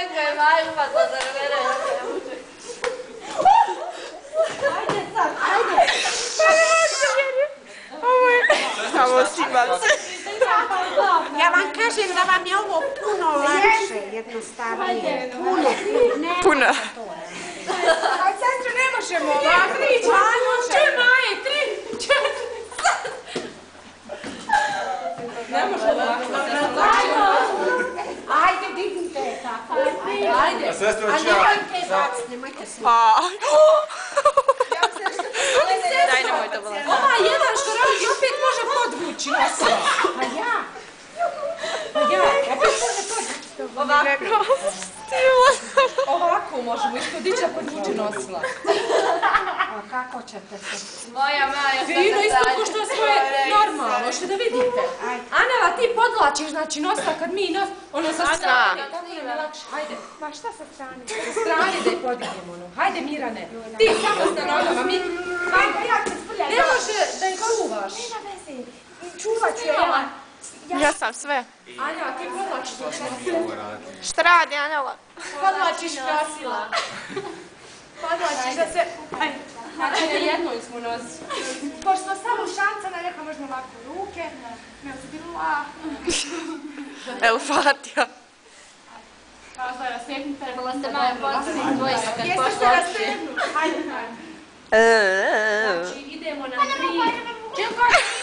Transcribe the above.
Janka je maju pa to da ne može. Ajde sad, ajde. Ovo je samo simac. Ja vam kažem da vam je ovo puno lakše, jednostavnije. Puno. A sestru ne možemo ovako. Maje, 3, 4. Ne možemo ovako. Ajde, dignite je tako. Ajde. A nemojte baciti, nemojte se. Daj, nemoj to bolati. Ova jedan što radi opet može podvući nosila. Pa ja. Opet može podvući. Ovako. Stila. Ovako možemo, ispod ića podvući nosila. A kako ćete se? Moja Maja što Fino, isto ko što je svoje normalno, što da vidite. Anela, ti podlačiš, znači nosila kad mi nos, ono sa strane. Tako nam je lakše, hajde. Ma šta sa strane? Sa strane da je podignemo ono. Hajde Mirane, ti samo s nogama, mi... Majka, ja ću spurljati. Ne može da je čuvaš. Nema veze. Čuvat ću ja. Ja sam sve. Anja, ti podlačiš Šta radi, Anela? Podlačiš nosila. Podlačiš da se... Znači na jednoj smo nosili. Pošto smo samo šanca, na neka možemo ovako ruke. Bismillah. El Fatija. Trebala ste Maja posljednji dvojka kad Jeste se pošla rastegnu. Hajde. Znači idemo na 3.